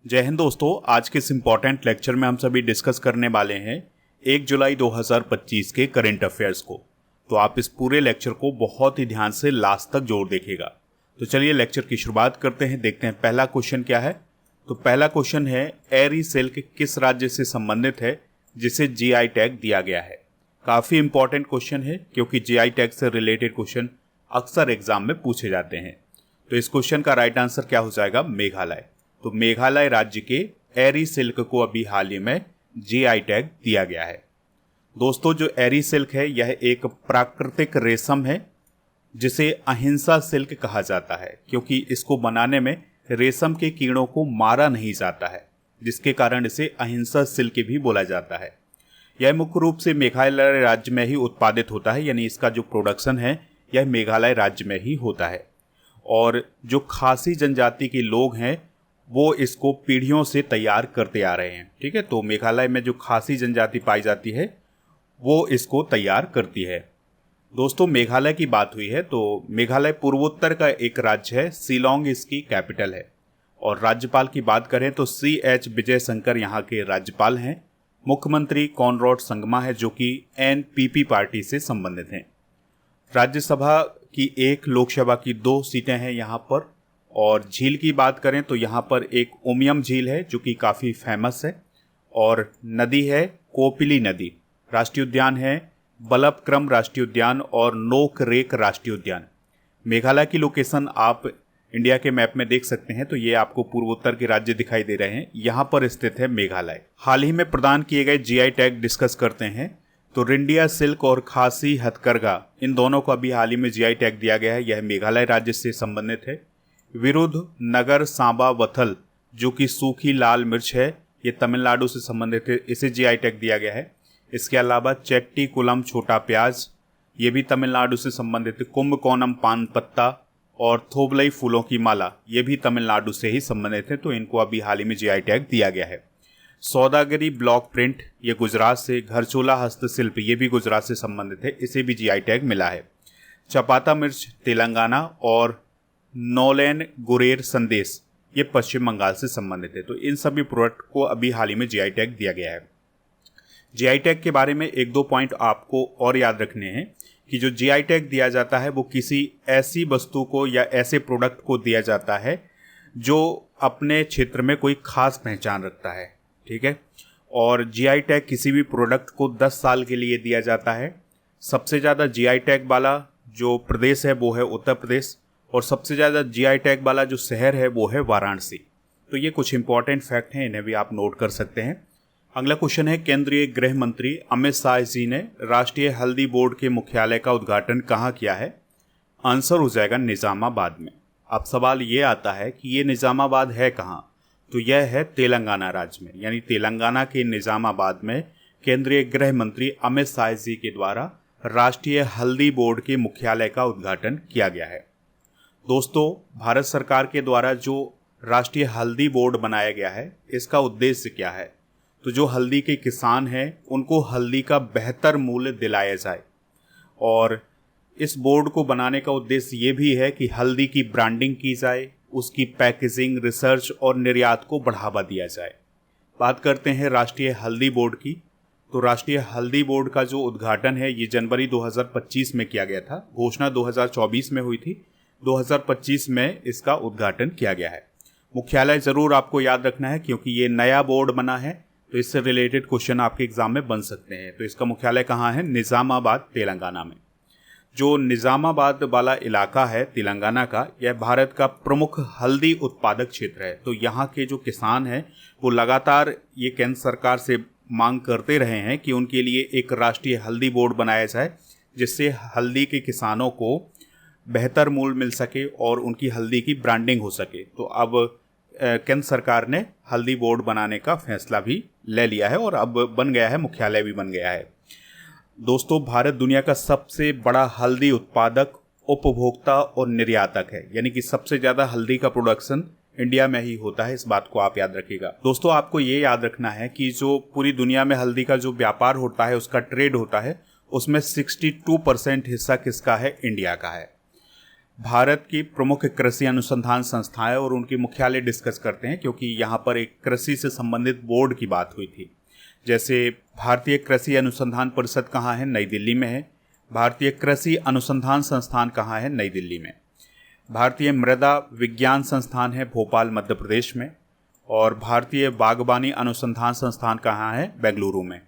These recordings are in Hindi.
जय हिंद दोस्तों। आज के इस इम्पॉर्टेंट लेक्चर में हम सभी डिस्कस करने वाले हैं 1 जुलाई 2025 के करंट अफेयर्स को। तो आप इस पूरे लेक्चर को बहुत ही ध्यान से लास्ट तक जोर देखिएगा। तो चलिए लेक्चर की शुरुआत करते हैं। देखते हैं पहला क्वेश्चन क्या है। तो पहला क्वेश्चन है, एरी सिल्क किस राज्य से संबंधित है जिसे जीआई टैग दिया गया है। काफ़ी इंपॉर्टेंट क्वेश्चन है क्योंकि जीआई टैग से रिलेटेड क्वेश्चन अक्सर एग्जाम में पूछे जाते हैं। तो इस क्वेश्चन का राइट आंसर क्या हो जाएगा, मेघालय। तो मेघालय राज्य के एरी सिल्क को अभी हाल ही में जीआई टैग दिया गया है। दोस्तों, जो एरी सिल्क है यह एक प्राकृतिक रेशम है जिसे अहिंसा सिल्क कहा जाता है क्योंकि इसको बनाने में रेशम के कीड़ों को मारा नहीं जाता है, जिसके कारण इसे अहिंसा सिल्क भी बोला जाता है। यह मुख्य रूप से मेघालय राज्य में ही उत्पादित होता है, यानी इसका जो प्रोडक्शन है यह मेघालय राज्य में ही होता है। और जो खासी जनजाति के लोग हैं वो इसको पीढ़ियों से तैयार करते आ रहे हैं। ठीक है, तो मेघालय में जो खासी जनजाति पाई जाती है वो इसको तैयार करती है। दोस्तों, मेघालय की बात हुई है तो मेघालय पूर्वोत्तर का एक राज्य है, शिलोंग इसकी कैपिटल है। और राज्यपाल की बात करें तो CH विजय शंकर यहाँ के राज्यपाल हैं। मुख्यमंत्री कॉनराड संगमा है जो कि NPP पार्टी से संबंधित हैं। राज्यसभा की 1, लोकसभा की 2 सीटें हैं यहाँ पर। और झील की बात करें तो यहाँ पर एक उमियम झील है जो कि काफ़ी फेमस है। और नदी है कोपिली नदी। राष्ट्रीय उद्यान है बलपक्रम राष्ट्रीय उद्यान और नोक रेक राष्ट्रीय उद्यान। मेघालय की लोकेशन आप इंडिया के मैप में देख सकते हैं। तो ये आपको पूर्वोत्तर के राज्य दिखाई दे रहे हैं, यहाँ पर स्थित है मेघालय। हाल ही में प्रदान किए गए जीआई टैग डिस्कस करते हैं। तो रिंडिया सिल्क और खासी हथकरघा, इन दोनों को अभी हाल ही में जीआई टैग दिया गया है। यह मेघालय राज्य से संबंधित है। विरुद्ध नगर सांबा वथल जो कि सूखी लाल मिर्च है, ये तमिलनाडु से संबंधित है, इसे जीआई टैग दिया गया है। इसके अलावा चेट्टी कुलम छोटा प्याज, ये भी तमिलनाडु से संबंधित है। कुंभकोणम पान पत्ता और थोबलई फूलों की माला, ये भी तमिलनाडु से ही संबंधित है। तो इनको अभी हाल ही में जीआई टैग दिया गया है। सौदागरी ब्लॉक प्रिंट, ये गुजरात से। घरचोला हस्तशिल्प, ये भी गुजरात से संबंधित है, इसे भी जीआई टैग मिला है। चपाता मिर्च तेलंगाना और नौलेन गुरेर संदेश, ये पश्चिम बंगाल से संबंधित है। तो इन सभी प्रोडक्ट को अभी हाल ही में जीआई टैग दिया गया है। जीआई टैग के बारे में 1-2 पॉइंट आपको और याद रखने हैं कि जो जीआई टैग दिया जाता है वो किसी ऐसी वस्तु को या ऐसे प्रोडक्ट को दिया जाता है जो अपने क्षेत्र में कोई खास पहचान रखता है। ठीक है, और जीआई टैग किसी भी प्रोडक्ट को 10 साल के लिए दिया जाता है। सबसे ज़्यादा जीआई टैग वाला जो प्रदेश है वो है उत्तर प्रदेश, और सबसे ज़्यादा जीआई टैग वाला जो शहर है वो है वाराणसी। तो ये कुछ इंपॉर्टेंट फैक्ट हैं, इन्हें भी आप नोट कर सकते हैं। अगला क्वेश्चन है, केंद्रीय गृह मंत्री अमित शाह जी ने राष्ट्रीय हल्दी बोर्ड के मुख्यालय का उद्घाटन कहाँ किया है। आंसर हो जाएगा निज़ामाबाद में। अब सवाल ये आता है कि ये निज़ामाबाद है कहाँ। तो यह है तेलंगाना राज्य में, यानी तेलंगाना के निज़ामाबाद में केंद्रीय गृह मंत्री अमित शाह जी के द्वारा राष्ट्रीय हल्दी बोर्ड के मुख्यालय का उद्घाटन किया गया है। दोस्तों, भारत सरकार के द्वारा जो राष्ट्रीय हल्दी बोर्ड बनाया गया है इसका उद्देश्य क्या है। तो जो हल्दी के किसान हैं उनको हल्दी का बेहतर मूल्य दिलाया जाए, और इस बोर्ड को बनाने का उद्देश्य ये भी है कि हल्दी की ब्रांडिंग की जाए, उसकी पैकेजिंग, रिसर्च और निर्यात को बढ़ावा दिया जाए। बात करते हैं राष्ट्रीय हल्दी बोर्ड की। तो राष्ट्रीय हल्दी बोर्ड का जो उद्घाटन है ये जनवरी 2025 में किया गया था। घोषणा 2024 में हुई थी, 2025 में इसका उद्घाटन किया गया है। मुख्यालय ज़रूर आपको याद रखना है क्योंकि ये नया बोर्ड बना है, तो इससे रिलेटेड क्वेश्चन आपके एग्जाम में बन सकते हैं। तो इसका मुख्यालय कहाँ है, निज़ामाबाद तेलंगाना में। जो निज़ामाबाद वाला इलाका है तेलंगाना का, यह भारत का प्रमुख हल्दी उत्पादक क्षेत्र है। तो यहाँ के जो किसान हैं वो लगातार ये केंद्र सरकार से मांग करते रहे हैं कि उनके लिए एक राष्ट्रीय हल्दी बोर्ड बनाया जाए जिससे हल्दी के किसानों को बेहतर मूल्य मिल सके और उनकी हल्दी की ब्रांडिंग हो सके। तो अब केंद्र सरकार ने हल्दी बोर्ड बनाने का फैसला भी ले लिया है और अब बन गया है, मुख्यालय भी बन गया है। दोस्तों, भारत दुनिया का सबसे बड़ा हल्दी उत्पादक, उपभोक्ता और निर्यातक है, यानी कि सबसे ज़्यादा हल्दी का प्रोडक्शन इंडिया में ही होता है। इस बात को आप याद रखिएगा। दोस्तों, आपको ये याद रखना है कि जो पूरी दुनिया में हल्दी का जो व्यापार होता है, उसका ट्रेड होता है, उसमें 62% हिस्सा किसका है, इंडिया का है। भारत की प्रमुख कृषि अनुसंधान संस्थाएं और उनकी मुख्यालय डिस्कस करते हैं, क्योंकि यहाँ पर एक कृषि से संबंधित बोर्ड की बात हुई थी। जैसे भारतीय कृषि अनुसंधान परिषद कहाँ है? नई दिल्ली में है। भारतीय कृषि अनुसंधान संस्थान कहाँ है? नई दिल्ली में। भारतीय मृदा विज्ञान संस्थान है भोपाल, मध्य प्रदेश में। और भारतीय बागवानी अनुसंधान संस्थान कहाँ है? बेंगलुरु में।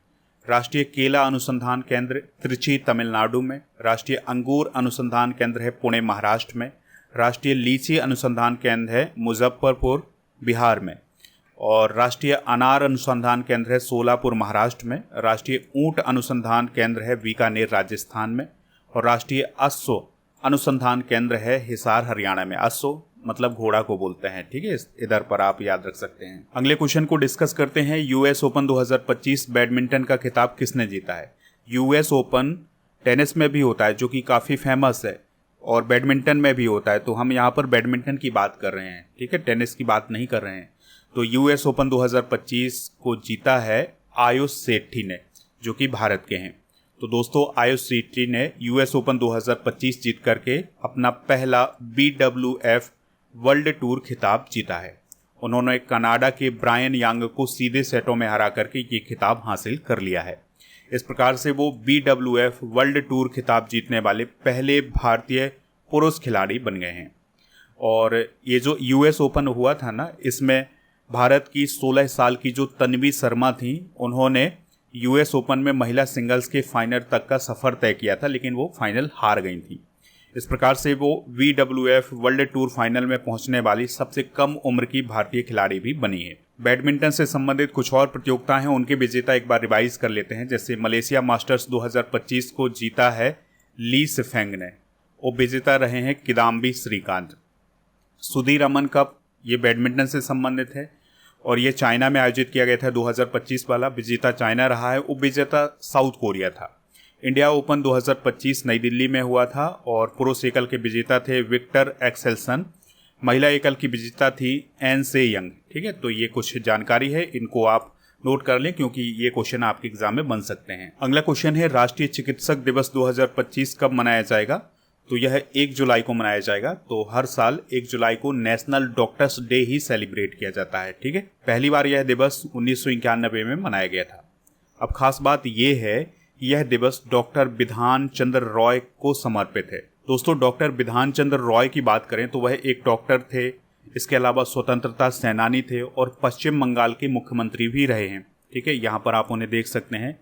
राष्ट्रीय केला अनुसंधान केंद्र त्रिची, तमिलनाडु में। राष्ट्रीय अंगूर अनुसंधान केंद्र है पुणे, महाराष्ट्र में। राष्ट्रीय लीची अनुसंधान केंद्र है मुजफ्फरपुर, बिहार में। और राष्ट्रीय अनार अनुसंधान केंद्र है सोलापुर, महाराष्ट्र में। राष्ट्रीय ऊंट अनुसंधान केंद्र है बीकानेर, राजस्थान में। और राष्ट्रीय अश्व अनुसंधान केंद्र है हिसार, हरियाणा में। अश्व मतलब घोड़ा को बोलते हैं, ठीक है, इधर पर आप याद रख सकते हैं। अगले क्वेश्चन को डिस्कस करते हैं। यूएस ओपन 2025 बैडमिंटन का खिताब किसने जीता है? यूएस ओपन टेनिस में भी होता है, जो कि काफ़ी फेमस है, और बैडमिंटन में भी होता है। तो हम यहाँ पर बैडमिंटन की बात कर रहे हैं, ठीक है, टेनिस की बात नहीं कर रहे हैं। तो यूएस ओपन 2025 को जीता है आयुष शेट्टी ने, जो कि भारत के हैं। तो दोस्तों, आयुष शेट्टी ने यूएस ओपन 2025 जीत करके अपना पहला BWF वर्ल्ड टूर खिताब जीता है। उन्होंने कनाडा के ब्रायन यांग को सीधे सेटों में हरा करके ये खिताब हासिल कर लिया है। इस प्रकार से वो BWF वर्ल्ड टूर खिताब जीतने वाले पहले भारतीय पुरुष खिलाड़ी बन गए हैं। और ये जो यूएस ओपन हुआ था ना, इसमें भारत की 16 साल की जो तन्वी शर्मा थी, उन्होंने यूएस ओपन में महिला सिंगल्स के फाइनल तक का सफ़र तय किया था, लेकिन वो फाइनल हार गई थी। इस प्रकार से वो BWF वर्ल्ड टूर फाइनल में पहुंचने वाली सबसे कम उम्र की भारतीय खिलाड़ी भी बनी है। बैडमिंटन से संबंधित कुछ और प्रतियोगिताएं हैं, उनके विजेता एक बार रिवाइज कर लेते हैं। जैसे मलेशिया मास्टर्स 2025 को जीता है ली सिफेंग ने, वो विजेता रहे हैं किदाम्बी श्रीकांत। सुधीर अमन कप, ये बैडमिंटन से संबंधित है और ये चाइना में आयोजित किया गया था 2025 वाला। विजेता चाइना रहा है, उपविजेता साउथ कोरिया था। इंडिया ओपन 2025 नई दिल्ली में हुआ था और पुरुष एकल के विजेता थे विक्टर एक्सेल्सन। महिला एकल की विजेता थी एन से यंग, ठीक है। तो ये कुछ जानकारी है, इनको आप नोट कर लें, क्योंकि ये क्वेश्चन आपके एग्जाम में बन सकते हैं। अगला क्वेश्चन है, राष्ट्रीय चिकित्सक दिवस 2025 कब मनाया जाएगा? तो यह 1 जुलाई को मनाया जाएगा। तो हर साल 1 जुलाई को नेशनल डॉक्टर्स डे ही सेलिब्रेट किया जाता है, ठीक है। पहली बार यह दिवस 1991 में मनाया गया था। अब खास बात यह है, यह दिवस डॉक्टर बिधान चंद्र रॉय को समर्पित है। दोस्तों, डॉक्टर बिधान चंद्र रॉय की बात करें तो वह एक डॉक्टर थे, इसके अलावा स्वतंत्रता सेनानी थे और पश्चिम बंगाल के मुख्यमंत्री भी रहे हैं, ठीक है। यहाँ पर आप उन्हें देख सकते हैं।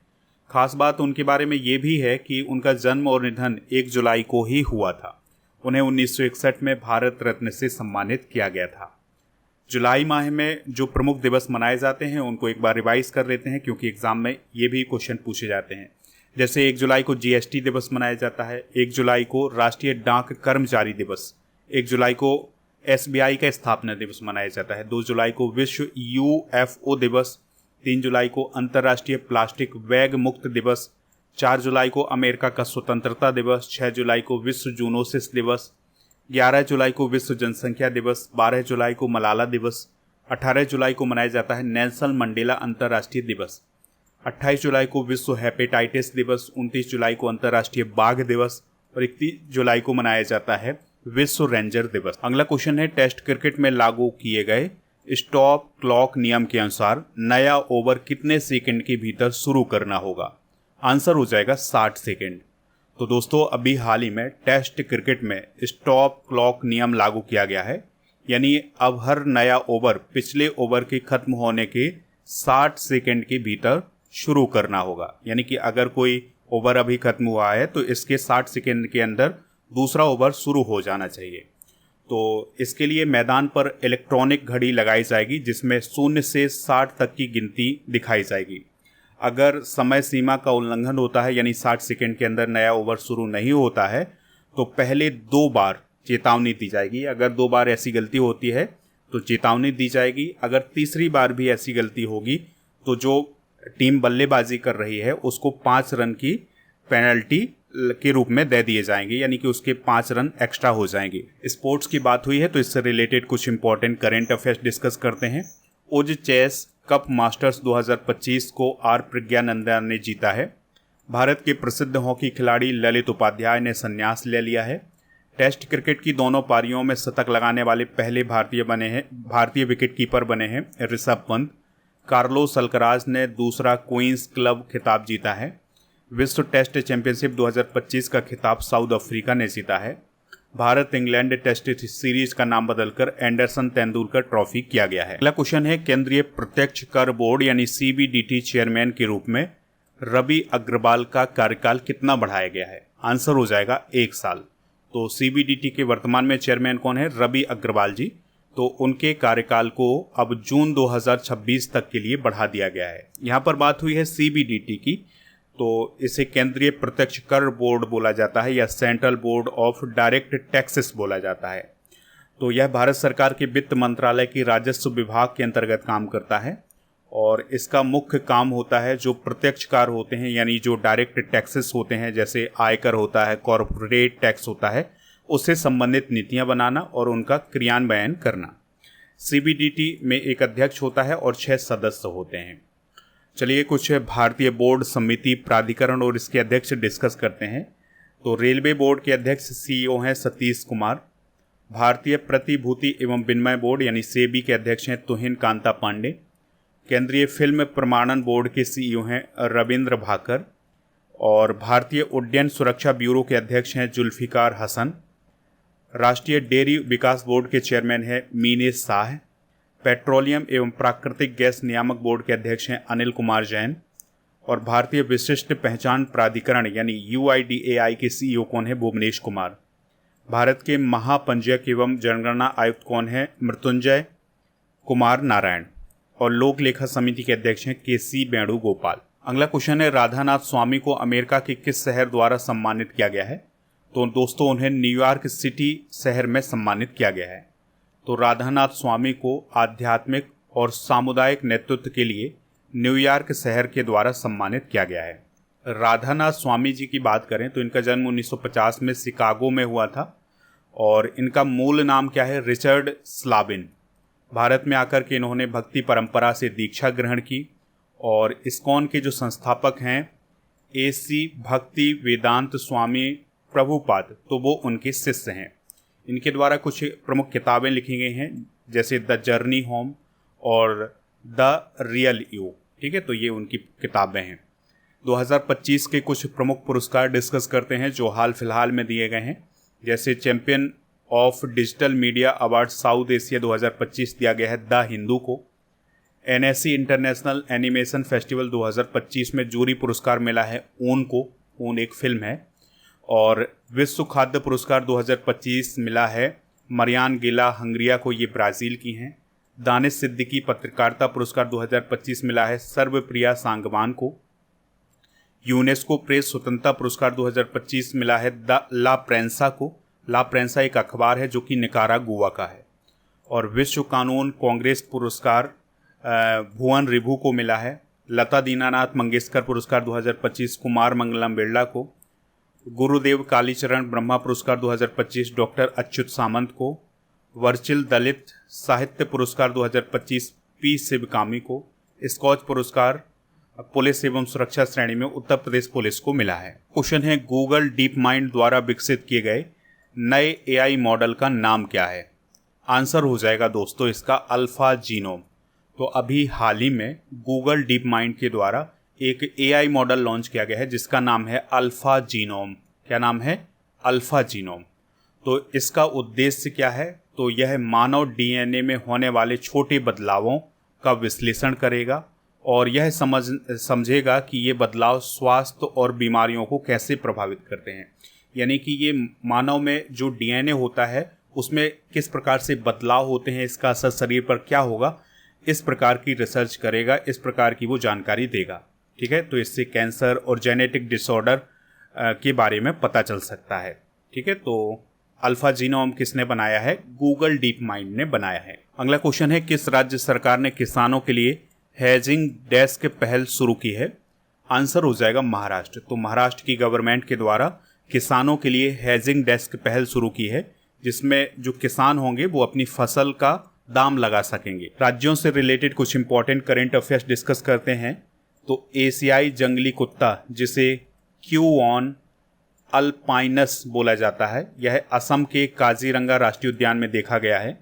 खास बात उनके बारे में ये भी है कि उनका जन्म और निधन 1 जुलाई को ही हुआ था। उन्हें 1961 में भारत रत्न से सम्मानित किया गया था। जुलाई माह में जो प्रमुख दिवस मनाए जाते हैं उनको एक बार रिवाइज कर लेते हैं, क्योंकि एग्जाम में ये भी क्वेश्चन पूछे जाते हैं। जैसे 1 जुलाई को GST दिवस मनाया जाता है, 1 जुलाई को राष्ट्रीय डाक कर्मचारी दिवस, 1 जुलाई को SBI का स्थापना दिवस मनाया जाता है, 2 जुलाई को विश्व UFO दिवस, 3 जुलाई को अंतर्राष्ट्रीय प्लास्टिक बैग मुक्त दिवस, 4 जुलाई को अमेरिका का स्वतंत्रता दिवस, 6 जुलाई को विश्व जूनोसिस दिवस, 11 जुलाई को विश्व जनसंख्या दिवस, 12 जुलाई को मलाला दिवस, 18 जुलाई को मनाया जाता है नेल्सन मंडेला अंतर्राष्ट्रीय दिवस, 28 जुलाई को विश्व हेपेटाइटिस दिवस, 29 जुलाई को अंतर्राष्ट्रीय बाघ दिवस और 31 जुलाई को मनाया जाता है विश्व रेंजर दिवस। अगला क्वेश्चन है, टेस्ट क्रिकेट में लागू किए गए स्टॉप क्लॉक नियम के अनुसार नया ओवर कितने सेकंड के भीतर शुरू करना होगा? आंसर हो जाएगा 60 सेकंड। तो दोस्तों, अभी हाल ही में टेस्ट क्रिकेट में स्टॉप क्लॉक नियम लागू किया गया है, यानी अब हर नया ओवर पिछले ओवर के खत्म होने के 60 सेकंड के भीतर शुरू करना होगा। यानी कि अगर कोई ओवर अभी खत्म हुआ है तो इसके 60 सेकंड के अंदर दूसरा ओवर शुरू हो जाना चाहिए। तो इसके लिए मैदान पर इलेक्ट्रॉनिक घड़ी लगाई जाएगी, जिसमें 0 से 60 तक की गिनती दिखाई जाएगी। अगर समय सीमा का उल्लंघन होता है, यानी 60 सेकंड के अंदर नया ओवर शुरू नहीं होता है, तो पहले 2 बार चेतावनी दी जाएगी। अगर 2 बार ऐसी गलती होती है तो चेतावनी दी जाएगी। अगर तीसरी बार भी ऐसी गलती होगी तो जो टीम बल्लेबाजी कर रही है उसको 5 रन की पेनल्टी के रूप में दे दिए जाएंगे, यानी कि उसके 5 रन एक्स्ट्रा हो जाएंगे। स्पोर्ट्स की बात हुई है तो इससे रिलेटेड कुछ इंपॉर्टेंट करंट अफेयर्स डिस्कस करते हैं। उज चेस कप मास्टर्स 2025 को आर प्रज्ञानंदा ने जीता है। भारत के प्रसिद्ध हॉकी खिलाड़ी ललित उपाध्याय ने संन्यास ले लिया है। टेस्ट क्रिकेट की दोनों पारियों में शतक लगाने वाले पहले भारतीय विकेटकीपर बने हैं ऋषभ पंत। कार्लोस अल्कराज ने दूसरा क्वींस क्लब खिताब जीता है। विश्व टेस्ट चैंपियनशिप 2025 का खिताब साउथ अफ्रीका ने जीता है। भारत इंग्लैंड टेस्ट सीरीज का नाम बदलकर एंडरसन तेंदुलकर ट्रॉफी किया गया है। अगला क्वेश्चन है, केंद्रीय प्रत्यक्ष कर बोर्ड यानी CBDT चेयरमैन के रूप में रवि अग्रवाल का कार्यकाल कितना बढ़ाया गया है? आंसर हो जाएगा 1 साल। तो CBDT के वर्तमान में चेयरमैन कौन है? रवि अग्रवाल जी। तो उनके कार्यकाल को अब जून 2026 तक के लिए बढ़ा दिया गया है। यहाँ पर बात हुई है CBDT की, तो इसे केंद्रीय प्रत्यक्ष कर बोर्ड बोला जाता है या central board of direct taxes बोला जाता है। तो यह भारत सरकार के वित्त मंत्रालय की राजस्व विभाग के अंतर्गत काम करता है और इसका मुख्य काम होता है जो प्रत्यक्ष कर होते हैं यानी जो डायरेक्ट टैक्सेस होते हैं, जैसे आयकर होता है, कॉर्पोरेट टैक्स होता है, उससे संबंधित नीतियां बनाना और उनका क्रियान्वयन करना। CBDT में एक अध्यक्ष होता है और 6 सदस्य होते हैं। चलिए कुछ भारतीय बोर्ड समिति प्राधिकरण और इसके अध्यक्ष डिस्कस करते हैं। तो रेलवे बोर्ड के अध्यक्ष CEO हैं सतीश कुमार। भारतीय प्रतिभूति एवं विनिमय बोर्ड यानी सेबी के अध्यक्ष हैं तुहिन कांता पांडे। केंद्रीय फिल्म प्रमाणन बोर्ड के CEO हैं रविंद्र भाकर और भारतीय उड्डयन सुरक्षा ब्यूरो के अध्यक्ष हैं जुल्फिकार हसन। राष्ट्रीय डेयरी विकास बोर्ड के चेयरमैन हैं मीनेश शाह। पेट्रोलियम एवं प्राकृतिक गैस नियामक बोर्ड के अध्यक्ष हैं अनिल कुमार जैन और भारतीय विशिष्ट पहचान प्राधिकरण यानी UIDAI के CEO कौन है? भुवनेश कुमार। भारत के महापंजीयक एवं जनगणना आयुक्त कौन है? मृत्युंजय कुमार नारायण और लोक लेखा समिति के अध्यक्ष हैं KC वेणुगोपाल। अगला क्वेश्चन है, राधानाथ स्वामी को अमेरिका के किस शहर द्वारा सम्मानित किया गया है? तो दोस्तों उन्हें न्यूयॉर्क सिटी शहर में सम्मानित किया गया है। तो राधानाथ स्वामी को आध्यात्मिक और सामुदायिक नेतृत्व के लिए न्यूयॉर्क शहर के द्वारा सम्मानित किया गया है। राधानाथ स्वामी जी की बात करें तो इनका जन्म 1950 में शिकागो में हुआ था और इनका मूल नाम क्या है? रिचर्ड स्लाबिन। भारत में आकर के इन्होंने भक्ति परंपरा से दीक्षा ग्रहण की और इस्कॉन के जो संस्थापक हैं AC भक्ति वेदांत स्वामी प्रभुपाद, तो वो उनके शिष्य हैं। इनके द्वारा कुछ प्रमुख किताबें लिखी गई हैं जैसे द जर्नी होम और द रियल यू। ठीक है, तो ये उनकी किताबें हैं। 2025 के कुछ प्रमुख पुरस्कार डिस्कस करते हैं जो हाल फिलहाल में दिए गए हैं। जैसे champion of digital media award south Asia 2025 दिया गया है द हिंदू को। NSC इंटरनेशनल एनिमेशन फेस्टिवल 2025 में जूरी पुरस्कार मिला है ऊन को। ऊन एक फिल्म है। और विश्व खाद्य पुरस्कार 2025 मिला है मरियान गिला हंगरिया को, ये ब्राज़ील की हैं। दानिश सिद्दीकी पत्रकारिता पुरस्कार 2025 मिला है सर्वप्रिया सांगवान को। यूनेस्को प्रेस स्वतंत्रता पुरस्कार 2025 मिला है ला प्रेंसा को। ला प्रेंसा एक अखबार है जो कि निकारागुआ का है। और विश्व कानून कांग्रेस पुरस्कार भुवन रिभू को मिला है। लता दीनानाथ मंगेशकर पुरस्कार 2025 कुमार मंगलम बिरला को। गुरुदेव कालीचरण ब्रह्मा पुरस्कार 2025 डॉक्टर अच्युत सामंत को। वर्चिल दलित साहित्य पुरस्कार 2025 P शिवकामी को। स्कॉच पुरस्कार पुलिस एवं सुरक्षा श्रेणी में उत्तर प्रदेश पुलिस को मिला है। क्वेश्चन है, गूगल डीप माइंड द्वारा विकसित किए गए नए AI मॉडल का नाम क्या है? आंसर हो जाएगा दोस्तों इसका अल्फा जीनोम। तो अभी हाल ही में गूगल डीप माइंड के द्वारा एक AI मॉडल लॉन्च किया गया है जिसका नाम है अल्फा जीनोम। क्या नाम है? Alpha genome. तो इसका उद्देश्य क्या है? तो यह मानव DNA में होने वाले छोटे बदलावों का विश्लेषण करेगा और यह समझेगा कि ये बदलाव स्वास्थ्य और बीमारियों को कैसे प्रभावित करते हैं। यानी कि ये मानव में जो DNA होता है उसमें किस प्रकार से बदलाव होते हैं, इसका असर शरीर पर क्या होगा, इस प्रकार की रिसर्च करेगा, इस प्रकार की वो जानकारी देगा। ठीक है, तो इससे कैंसर और जेनेटिक डिसऑर्डर के बारे में पता चल सकता है। ठीक है, तो अल्फा जीनोम किसने बनाया है? गूगल डीप माइंड ने बनाया है। अगला क्वेश्चन है, किस राज्य सरकार ने किसानों के लिए हेजिंग डेस्क पहल शुरू की है? आंसर हो जाएगा महाराष्ट्र। तो महाराष्ट्र की गवर्नमेंट के द्वारा किसानों के लिए हेजिंग डेस्क पहल शुरू की है जिसमें जो किसान होंगे वो अपनी फसल का दाम लगा सकेंगे। राज्यों से रिलेटेड कुछ इंपॉर्टेंट करंट अफेयर्स डिस्कस करते हैं। तो एशियाई जंगली कुत्ता जिसे क्यूऑन अल्पाइनस बोला जाता है। यह असम के काजीरंगा राष्ट्रीय उद्यान में देखा गया है।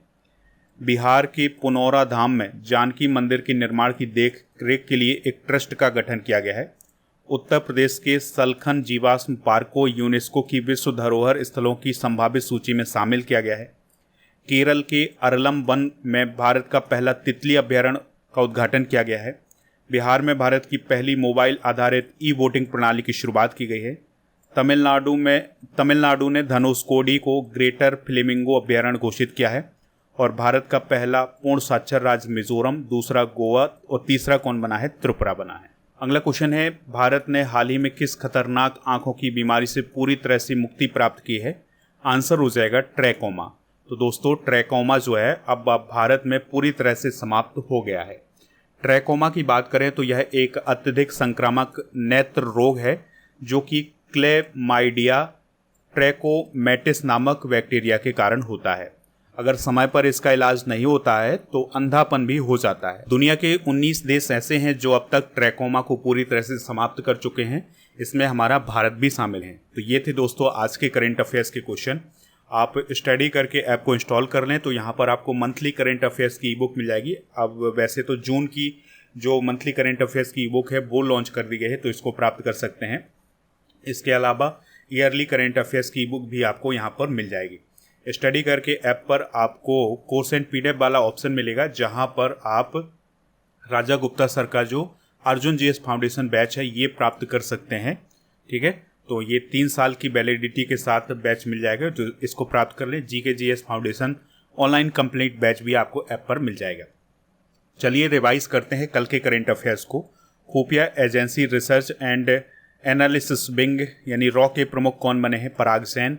बिहार के पुनौरा धाम में जानकी मंदिर के निर्माण की देख रेख के लिए एक ट्रस्ट का गठन किया गया है। उत्तर प्रदेश के सलखन जीवाश्म पार्क को यूनेस्को की विश्व धरोहर स्थलों की संभावित सूची में शामिल किया गया है। केरल के अरलम वन में भारत का पहला तितली अभयारण्य का उद्घाटन किया गया है। बिहार में भारत की पहली मोबाइल आधारित ई वोटिंग प्रणाली की शुरुआत की गई है। तमिलनाडु ने धनुषकोडी को ग्रेटर फ्लेमिंगो अभयारण्य घोषित किया है। और भारत का पहला पूर्ण साक्षर राज्य मिजोरम, दूसरा गोवा और तीसरा कौन बना है? त्रिपुरा बना है। अगला क्वेश्चन है, भारत ने हाल ही में किस खतरनाक आंखों की बीमारी से पूरी तरह से मुक्ति प्राप्त की है? आंसर हो जाएगा ट्रैकोमा। तो दोस्तों, ट्रैकोमा जो है अब भारत में पूरी तरह से समाप्त हो गया है। ट्रैकोमा की बात करें तो यह एक अत्यधिक संक्रामक नेत्र रोग है जो कि क्लेमाइडिया ट्रैकोमैटिस नामक बैक्टीरिया के कारण होता है। अगर समय पर इसका इलाज नहीं होता है तो अंधापन भी हो जाता है। दुनिया के 19 देश ऐसे हैं जो अब तक ट्रैकोमा को पूरी तरह से समाप्त कर चुके हैं। इसमें हमारा भारत भी शामिल है। तो ये थे दोस्तों आज के करंट अफेयर्स के क्वेश्चन। आप स्टडी करके ऐप को इंस्टॉल कर लें तो यहाँ पर आपको मंथली करंट अफेयर्स की ई बुक मिल जाएगी। अब वैसे तो जून की जो मंथली करंट अफेयर्स की ई बुक है वो लॉन्च कर दी गई है, तो इसको प्राप्त कर सकते हैं। इसके अलावा ईयरली करंट अफेयर्स की ई बुक भी आपको यहाँ पर मिल जाएगी। स्टडी करके ऐप पर आपको कोर्स एंड पीडीएफ वाला ऑप्शन मिलेगा, जहां पर आप राजा गुप्ता सर का जो अर्जुन जीएस फाउंडेशन बैच है ये प्राप्त कर सकते हैं। ठीक है, तो ये 3 साल की वैलिडिटी के साथ बैच मिल जाएगा, तो इसको प्राप्त कर लें। GK GS foundation online complete batch भी आपको ऐप पर मिल जाएगा। चलिए रिवाइज करते हैं कल के करेंट अफेयर्स को। खुफिया agency research and analysis wing यानी रॉ के प्रमुख कौन बने हैं? पराग सेन।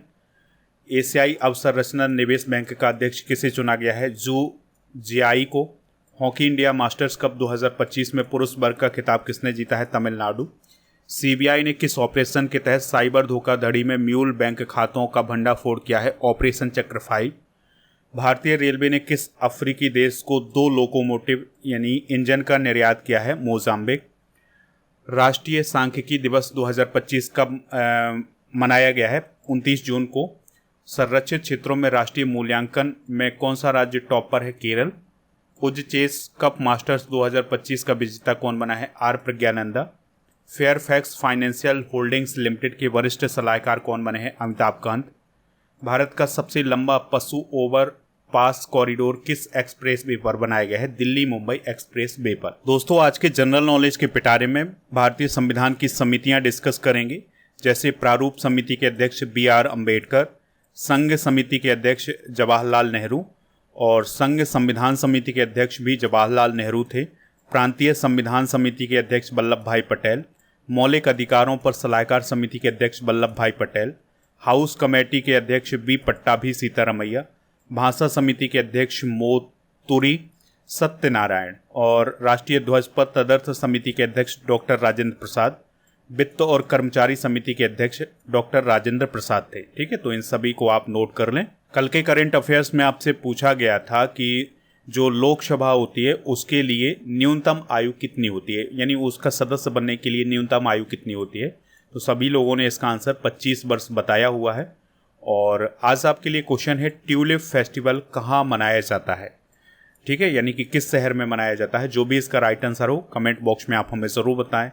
एशियाई अवसंरचना निवेश बैंक का अध्यक्ष किसे चुना गया है? जू जियाई को। हॉकी इंडिया मास्टर्स कप 2025 में पुरुष वर्ग का खिताब किसने जीता है? तमिलनाडु। सीबीआई ने किस ऑपरेशन के तहत साइबर धोखाधड़ी में म्यूल बैंक खातों का भंडाफोड़ किया है? ऑपरेशन चक्रफाई। भारतीय रेलवे ने किस अफ्रीकी देश को 2 लोकोमोटिव यानी इंजन का निर्यात किया है? मोजाम्बिक। राष्ट्रीय सांख्यिकी दिवस 2025 कब मनाया गया है? 29 जून को। संरक्षित क्षेत्रों में राष्ट्रीय मूल्यांकन में कौन सा राज्य टॉप पर है? केरल। उज चेस कप मास्टर्स 2025 का विजेता कौन बना है? R Praggnanandhaa. Fairfax Financial Holdings Limited के वरिष्ठ सलाहकार कौन बने हैं? अमिताभ कांत। भारत का सबसे लंबा पशु ओवर पास कॉरिडोर किस एक्सप्रेस वे पर बनाया गया है? दिल्ली मुंबई एक्सप्रेस वे पर। दोस्तों, आज के जनरल नॉलेज के पिटारे में भारतीय संविधान की समितियां डिस्कस करेंगे, जैसे प्रारूप समिति के अध्यक्ष BR अम्बेडकर, संघ समिति के अध्यक्ष जवाहरलाल नेहरू और संघ संविधान समिति के अध्यक्ष भी जवाहरलाल नेहरू थे। प्रांतीय संविधान समिति के अध्यक्ष वल्लभ भाई पटेल, मौलिक अधिकारों पर सलाहकार समिति के अध्यक्ष वल्लभ भाई पटेल, हाउस कमेटी के अध्यक्ष B पट्टाभी सीतारमैया, भाषा समिति के अध्यक्ष मोतुरी सत्यनारायण और राष्ट्रीय ध्वज पर तदर्थ समिति के अध्यक्ष डॉक्टर राजेंद्र प्रसाद, वित्त और कर्मचारी समिति के अध्यक्ष डॉक्टर राजेंद्र प्रसाद थे। ठीक है, तो इन सभी को आप नोट कर लें। कल के करंट अफेयर्स में आपसे पूछा गया था कि जो लोकसभा होती है उसके लिए न्यूनतम आयु कितनी होती है, यानी उसका सदस्य बनने के लिए न्यूनतम आयु कितनी होती है। तो सभी लोगों ने इसका आंसर 25 वर्ष बताया हुआ है। और आज आपके लिए क्वेश्चन है, ट्यूलिप फेस्टिवल कहाँ मनाया जाता है? ठीक है, यानी कि किस शहर में मनाया जाता है? जो भी इसका राइट आंसर हो कमेंट बॉक्स में आप हमें ज़रूर बताएं।